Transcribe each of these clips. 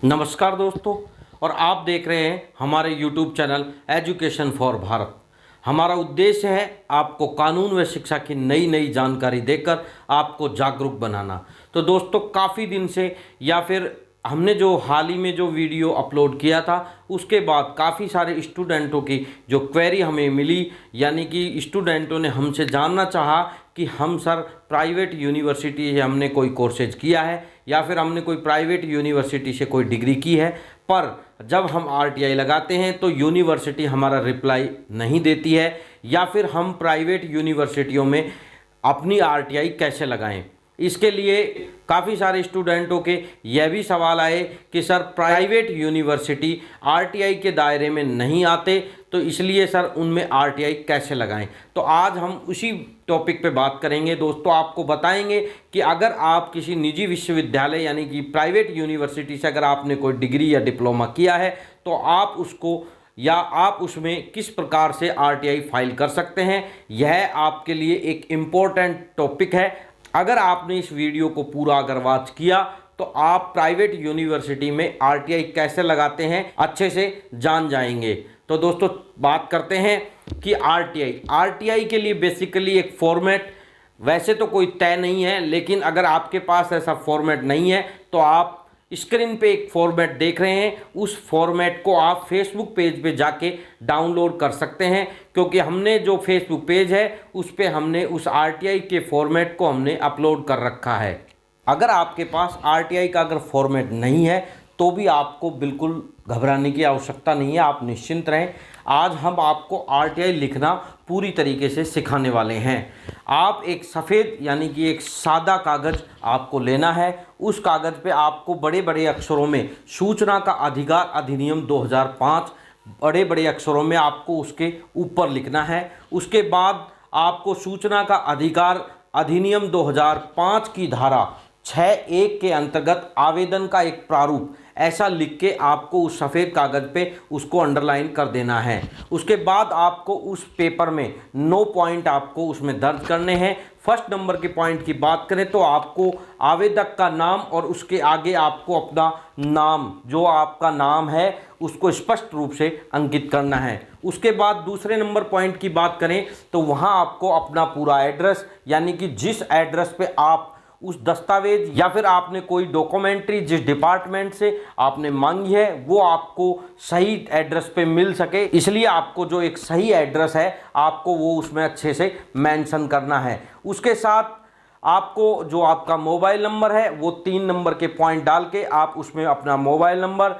नमस्कार दोस्तों, और आप देख रहे हैं हमारे YouTube channel education for Bharat. हमारा उद्देश्य है आपको कानून व शिक्षा की नई नई जानकारी देकर आपको जागरूक बनाना। तो दोस्तों, काफ़ी दिन से या फिर हमने जो हाल ही में जो वीडियो अपलोड किया था उसके बाद काफ़ी सारे स्टूडेंटों की जो क्वेरी हमें मिली, यानी कि स्टूडेंटों ने हमसे जानना चाहा कि हम सर प्राइवेट यूनिवर्सिटी से हमने कोई कोर्सेज किया है या फिर हमने कोई प्राइवेट यूनिवर्सिटी से कोई डिग्री की है, पर जब हम आरटीआई लगाते हैं तो यूनिवर्सिटी हमारा रिप्लाई नहीं देती है, या फिर हम प्राइवेट यूनिवर्सिटियों में अपनी आरटीआई कैसे लगाएं। इसके लिए काफ़ी सारे स्टूडेंटों के यह भी सवाल आए कि सर प्राइवेट यूनिवर्सिटी आरटीआई के दायरे में नहीं आते, तो इसलिए सर उनमें आरटीआई कैसे लगाएं। तो आज हम उसी टॉपिक पे बात करेंगे दोस्तों। आपको बताएंगे कि अगर आप किसी निजी विश्वविद्यालय यानी कि प्राइवेट यूनिवर्सिटी से अगर आपने कोई डिग्री या डिप्लोमा किया है तो आप उसको या आप उसमें किस प्रकार से आरटीआई फाइल कर सकते हैं। यह आपके लिए एक इम्पोर्टेंट टॉपिक है। अगर आपने इस वीडियो को पूरा अगर वॉच किया तो आप प्राइवेट यूनिवर्सिटी में आरटीआई कैसे लगाते हैं अच्छे से जान जाएंगे। तो दोस्तों, बात करते हैं कि आरटीआई के लिए बेसिकली एक फॉर्मेट वैसे तो कोई तय नहीं है, लेकिन अगर आपके पास ऐसा फॉर्मेट नहीं है तो आप स्क्रीन पे एक फॉर्मेट देख रहे हैं, उस फॉर्मेट को आप फेसबुक पेज पे जाके डाउनलोड कर सकते हैं, क्योंकि हमने जो फेसबुक पेज है उस पे हमने उस आरटीआई के फॉर्मेट को हमने अपलोड कर रखा है। अगर आपके पास आरटीआई का अगर फॉर्मेट नहीं है तो भी आपको बिल्कुल घबराने की आवश्यकता नहीं है, आप निश्चिंत रहें। आज हम आपको आरटीआई लिखना पूरी तरीके से सिखाने वाले हैं। आप एक सफ़ेद यानी कि एक सादा कागज़ आपको लेना है। उस कागज़ पे आपको बड़े बड़े अक्षरों में सूचना का अधिकार अधिनियम 2005 बड़े बड़े अक्षरों में आपको उसके ऊपर लिखना है। उसके बाद आपको सूचना का अधिकार अधिनियम 2005 की धारा 6(1) के अंतर्गत आवेदन का एक प्रारूप ऐसा लिख के आपको उस सफ़ेद कागज़ पे उसको अंडरलाइन कर देना है। उसके बाद आपको उस पेपर में 9 पॉइंट आपको उसमें दर्ज करने हैं। फर्स्ट नंबर के पॉइंट की बात करें तो आपको आवेदक का नाम और उसके आगे आपको अपना नाम, जो आपका नाम है, उसको स्पष्ट रूप से अंकित करना है। उसके बाद दूसरे नंबर पॉइंट की बात करें तो वहाँ आपको अपना पूरा एड्रेस, यानी कि जिस एड्रेस पे आप उस दस्तावेज या फिर आपने कोई डॉक्यूमेंट्री जिस डिपार्टमेंट से आपने मांगी है वो आपको सही एड्रेस पे मिल सके, इसलिए आपको जो एक सही एड्रेस है आपको वो उसमें अच्छे से मेंशन करना है। उसके साथ आपको जो आपका मोबाइल नंबर है वो 3 नंबर के पॉइंट डाल के आप उसमें अपना मोबाइल नंबर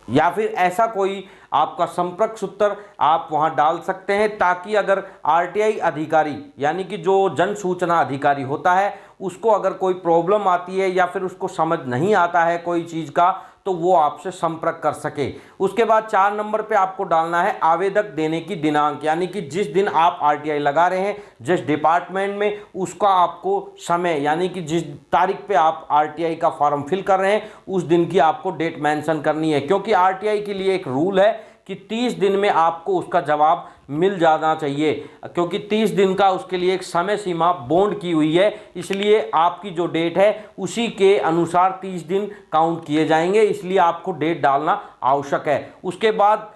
या फिर ऐसा कोई आपका संपर्क सूत्र आप वहां डाल सकते हैं, ताकि अगर आरटीआई अधिकारी यानी कि जो जन सूचना अधिकारी होता है उसको अगर कोई प्रॉब्लम आती है या फिर उसको समझ नहीं आता है कोई चीज़ का, तो वो आपसे संपर्क कर सके। उसके बाद 4 नंबर पे आपको डालना है आवेदक देने की दिनांक, यानी कि जिस दिन आप आरटीआई लगा रहे हैं जिस डिपार्टमेंट में, उसका आपको समय, यानी कि जिस तारीख पे आप आरटीआई का फॉर्म फिल कर रहे हैं उस दिन की आपको डेट मेंशन करनी है, क्योंकि आरटीआई के लिए एक रूल है कि 30 दिन में आपको उसका जवाब मिल जाना चाहिए, क्योंकि 30 दिन का उसके लिए एक समय सीमा बॉन्ड की हुई है। इसलिए आपकी जो डेट है उसी के अनुसार 30 दिन काउंट किए जाएंगे, इसलिए आपको डेट डालना आवश्यक है। उसके बाद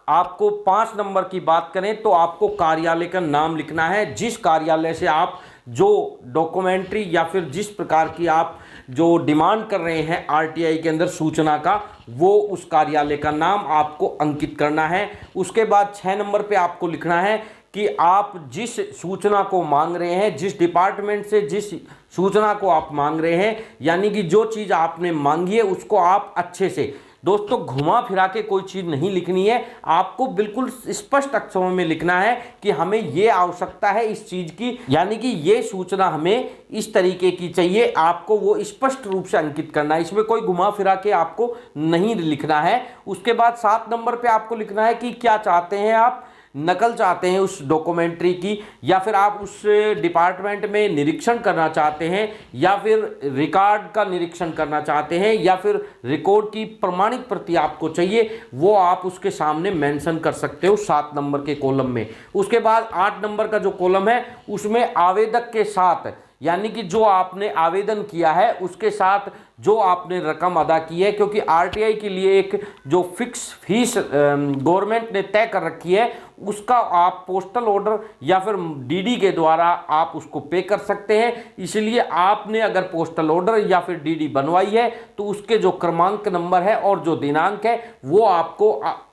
आपको 5 नंबर की बात करें तो आपको कार्यालय का नाम लिखना है, जिस कार्यालय से आप जो डॉक्यूमेंट्री या फिर जिस प्रकार की आप जो डिमांड कर रहे हैं आरटीआई के अंदर सूचना का, वो उस कार्यालय का नाम आपको अंकित करना है। उसके बाद 6 नंबर पे आपको लिखना है कि आप जिस सूचना को मांग रहे हैं, जिस डिपार्टमेंट से जिस सूचना को आप मांग रहे हैं, यानी कि जो चीज़ आपने मांगी है उसको आप अच्छे से, दोस्तों, घुमा फिरा के कोई चीज़ नहीं लिखनी है, आपको बिल्कुल स्पष्ट अक्षरों में लिखना है कि हमें ये आवश्यकता है इस चीज़ की, यानी कि ये सूचना हमें इस तरीके की चाहिए, आपको वो स्पष्ट रूप से अंकित करना है। इसमें कोई घुमा फिरा के आपको नहीं लिखना है। उसके बाद 7 नंबर पे आपको लिखना है कि क्या चाहते हैं आप, नकल चाहते हैं उस डॉक्यूमेंट्री की, या फिर आप उस डिपार्टमेंट में निरीक्षण करना चाहते हैं, या फिर रिकॉर्ड का निरीक्षण करना चाहते हैं, या फिर रिकॉर्ड की प्रमाणित प्रति आपको चाहिए, वो आप उसके सामने मेंशन कर सकते हो 7 नंबर के कॉलम में। उसके बाद 8 नंबर का जो कॉलम है उसमें आवेदक के साथ, यानी कि जो आपने आवेदन किया है उसके साथ जो आपने रकम अदा की है, क्योंकि आरटीआई के लिए एक जो फिक्स फीस गवर्नमेंट ने तय कर रखी है, उसका आप पोस्टल ऑर्डर या फिर डीडी के द्वारा आप उसको पे कर सकते हैं। इसलिए आपने अगर पोस्टल ऑर्डर या फिर डीडी बनवाई है तो उसके जो क्रमांक नंबर है और जो दिनांक है वो आपको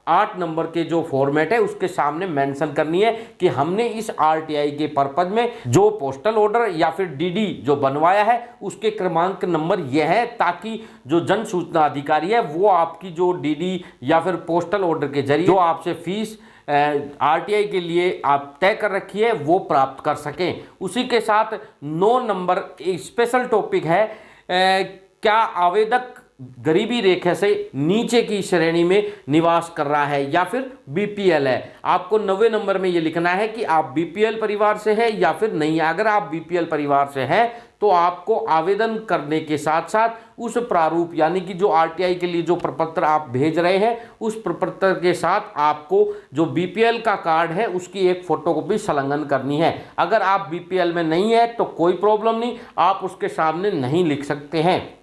8 नंबर के जो फॉर्मेट है उसके सामने मेंशन करनी है कि हमने इस आरटीआई के पर्पज में जो पोस्टल ऑर्डर या फिर डीडी जो बनवाया है उसके क्रमांक नंबर यह है, ताकि जो जन सूचना अधिकारी है वो आपकी जो डीडी या फिर पोस्टल ऑर्डर के जरिए जो आपसे फीस आरटीआई के लिए आप तय कर रखी है वो प्राप्त कर सकें। उसी के साथ 9 नंबर स्पेशल टॉपिक है, क्या आवेदक गरीबी रेखा से नीचे की श्रेणी में निवास कर रहा है या फिर बीपीएल है। आपको 90 नंबर में ये लिखना है कि आप बीपीएल परिवार से है या फिर नहीं है। अगर आप बीपीएल परिवार से हैं तो आपको आवेदन करने के साथ साथ उस प्रारूप यानी कि जो आरटीआई के लिए जो प्रपत्र आप भेज रहे हैं उस प्रपत्र के साथ आपको जो बीपीएल का कार्ड है उसकी एक फोटोकॉपी संलग्न करनी है। अगर आप बीपीएल में नहीं है तो कोई प्रॉब्लम नहीं, आप उसके सामने नहीं लिख सकते हैं।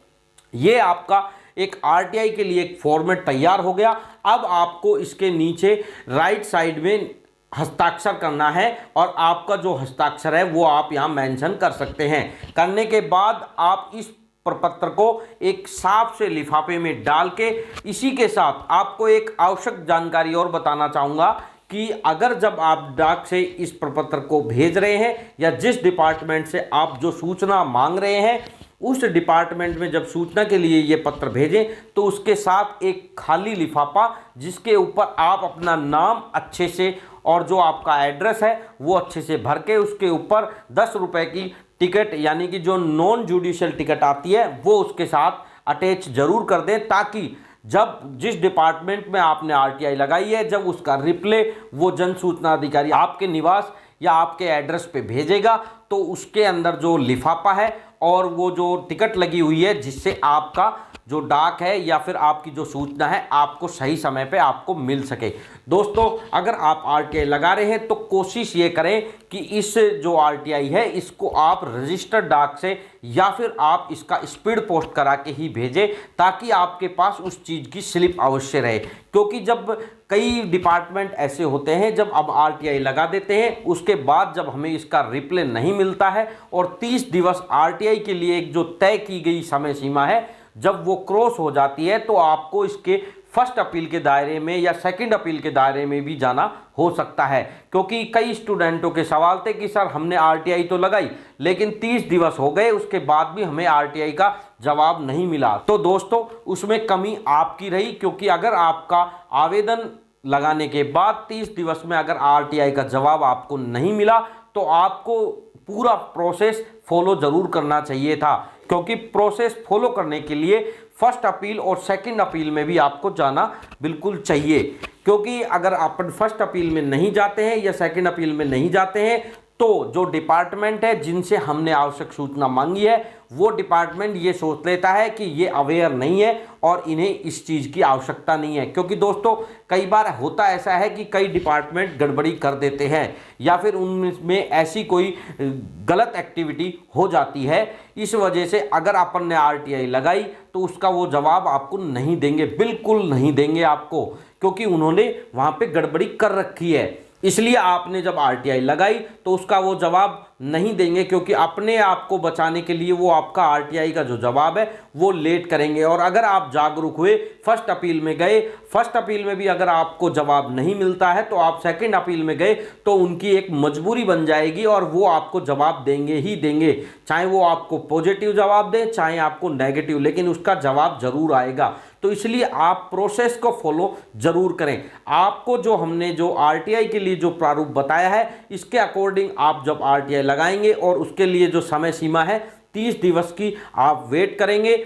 ये आपका एक आरटीआई के लिए एक फॉर्मेट तैयार हो गया। अब आपको इसके नीचे राइट साइड में हस्ताक्षर करना है और आपका जो हस्ताक्षर है वो आप यहाँ मेंशन कर सकते हैं। करने के बाद आप इस प्रपत्र को एक साफ से लिफाफे में डाल के, इसी के साथ आपको एक आवश्यक जानकारी और बताना चाहूँगा कि अगर जब आप डाक से इस प्रपत्र को भेज रहे हैं या जिस डिपार्टमेंट से आप जो सूचना मांग रहे हैं उस डिपार्टमेंट में जब सूचना के लिए ये पत्र भेजें तो उसके साथ एक खाली लिफाफा जिसके ऊपर आप अपना नाम अच्छे से और जो आपका एड्रेस है वो अच्छे से भर के उसके ऊपर 10 रुपये की टिकट यानी कि जो नॉन जुडिशियल टिकट आती है वो उसके साथ अटैच जरूर कर दें, ताकि जब जिस डिपार्टमेंट में आपने आरटीआई लगाई है जब उसका रिप्ले वो जन सूचना अधिकारी आपके निवास या आपके एड्रेस पे भेजेगा तो उसके अंदर जो लिफाफा है और वो जो टिकट लगी हुई है जिससे आपका जो डाक है या फिर आपकी जो सूचना है आपको सही समय पे आपको मिल सके। दोस्तों, अगर आप आरटीआई लगा रहे हैं तो कोशिश ये करें कि इस जो आरटीआई है इसको आप रजिस्टर्ड डाक से या फिर आप इसका स्पीड पोस्ट करा के ही भेजें, ताकि आपके पास उस चीज़ की स्लिप अवश्य रहे। क्योंकि जब कई डिपार्टमेंट ऐसे होते हैं जब अब आरटीआई लगा देते हैं उसके बाद जब हमें इसका रिप्ले नहीं मिलता है और 30 दिवस आरटीआई के लिए एक जो तय की गई समय सीमा है जब वो क्रॉस हो जाती है तो आपको इसके फर्स्ट अपील के दायरे में या सेकंड अपील के दायरे में भी जाना हो सकता है। क्योंकि कई स्टूडेंटों के सवाल थे कि सर हमने आरटीआई तो लगाई लेकिन 30 दिवस हो गए उसके बाद भी हमें आरटीआई का जवाब नहीं मिला। तो दोस्तों उसमें कमी आपकी रही, क्योंकि अगर आपका आवेदन लगाने के बाद 30 दिवस में अगर आरटीआई का जवाब आपको नहीं मिला तो आपको पूरा प्रोसेस फॉलो जरूर करना चाहिए था। क्योंकि प्रोसेस फॉलो करने के लिए फर्स्ट अपील और सेकंड अपील में भी आपको जाना बिल्कुल चाहिए। क्योंकि अगर आप फर्स्ट अपील में नहीं जाते हैं या सेकंड अपील में नहीं जाते हैं तो जो डिपार्टमेंट है जिनसे हमने आवश्यक सूचना मांगी है वो डिपार्टमेंट ये सोच लेता है कि ये अवेयर नहीं है और इन्हें इस चीज़ की आवश्यकता नहीं है। क्योंकि दोस्तों कई बार होता ऐसा है कि कई डिपार्टमेंट गड़बड़ी कर देते हैं या फिर उनमें ऐसी कोई गलत एक्टिविटी हो जाती है। इस वजह से अगर अपन ने आरटीआई लगाई तो उसका वो जवाब आपको नहीं देंगे, बिल्कुल नहीं देंगे आपको, क्योंकि उन्होंने वहाँ पे गड़बड़ी कर रखी है। इसलिए आपने जब आरटीआई लगाई तो उसका वो जवाब नहीं देंगे, क्योंकि अपने आप को बचाने के लिए वो आपका आरटीआई का जो जवाब है वो लेट करेंगे। और अगर आप जागरूक हुए फर्स्ट अपील में गए, फर्स्ट अपील में भी अगर आपको जवाब नहीं मिलता है तो आप सेकंड अपील में गए तो उनकी एक मजबूरी बन जाएगी और वो आपको जवाब देंगे ही देंगे, चाहे वो आपको पॉजिटिव जवाब दें चाहे आपको नेगेटिव, लेकिन उसका जवाब जरूर आएगा। तो इसलिए आप प्रोसेस को फॉलो जरूर करें। आपको जो हमने जो आरटीआई के लिए जो प्रारूप बताया है इसके अकॉर्डिंग आप जब आरटीआई लगाएंगे और उसके लिए जो समय सीमा है 30 दिवस की आप वेट करेंगे,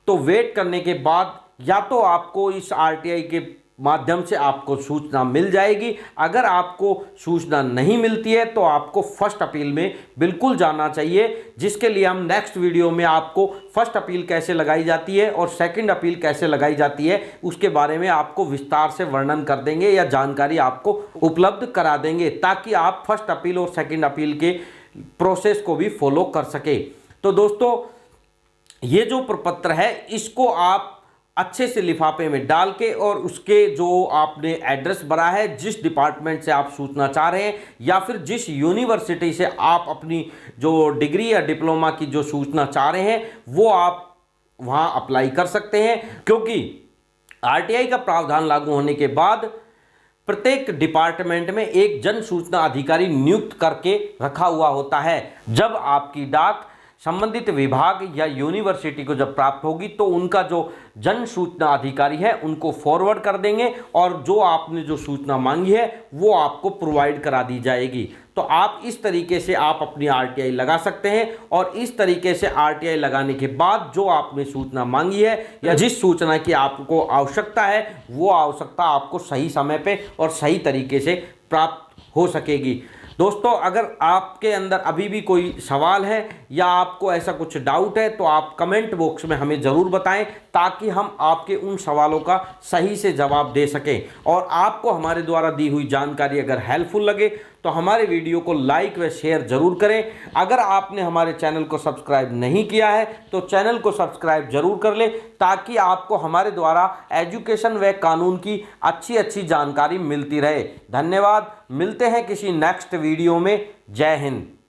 तो वेट करने के बाद या तो आपको इस आरटीआई के माध्यम से आपको सूचना मिल जाएगी। अगर आपको सूचना नहीं मिलती है तो आपको फर्स्ट अपील में बिल्कुल जाना चाहिए, जिसके लिए हम नेक्स्ट वीडियो में आपको फर्स्ट अपील कैसे लगाई जाती है और सेकंड अपील कैसे लगाई जाती है उसके बारे में आपको विस्तार से वर्णन कर देंगे या जानकारी आपको उपलब्ध करा देंगे, ताकि आप फर्स्ट अपील और सेकंड अपील के प्रोसेस को भी फॉलो कर सके। तो दोस्तों ये जो प्रपत्र है इसको आप अच्छे से लिफाफे में डाल के और उसके जो आपने एड्रेस भरा है, जिस डिपार्टमेंट से आप सूचना चाह रहे हैं या फिर जिस यूनिवर्सिटी से आप अपनी जो डिग्री या डिप्लोमा की जो सूचना चाह रहे हैं वो आप वहां अप्लाई कर सकते हैं। क्योंकि आरटीआई का प्रावधान लागू होने के बाद प्रत्येक डिपार्टमेंट में एक जन सूचना अधिकारी नियुक्त करके रखा हुआ होता है। जब आपकी डाक संबंधित विभाग या यूनिवर्सिटी को जब प्राप्त होगी तो उनका जो जन सूचना अधिकारी है उनको फॉरवर्ड कर देंगे और जो आपने जो सूचना मांगी है वो आपको प्रोवाइड करा दी जाएगी। तो आप इस तरीके से आप अपनी आरटीआई लगा सकते हैं और इस तरीके से आरटीआई लगाने के बाद जो आपने सूचना मांगी है या जिस सूचना की आपको आवश्यकता है वो आवश्यकता आपको सही समय पे और सही तरीके से प्राप्त हो सकेगी। दोस्तों, अगर आपके अंदर अभी भी कोई सवाल है या आपको ऐसा कुछ डाउट है तो आप कमेंट बॉक्स में हमें ज़रूर बताएं ताकि हम आपके उन सवालों का सही से जवाब दे सकें। और आपको हमारे द्वारा दी हुई जानकारी अगर हेल्पफुल लगे तो हमारे वीडियो को लाइक व शेयर जरूर करें। अगर आपने हमारे चैनल को सब्सक्राइब नहीं किया है तो चैनल को सब्सक्राइब जरूर कर लें ताकि आपको हमारे द्वारा एजुकेशन व कानून की अच्छी जानकारी मिलती रहे। धन्यवाद। मिलते हैं किसी नेक्स्ट वीडियो में। जय हिंद।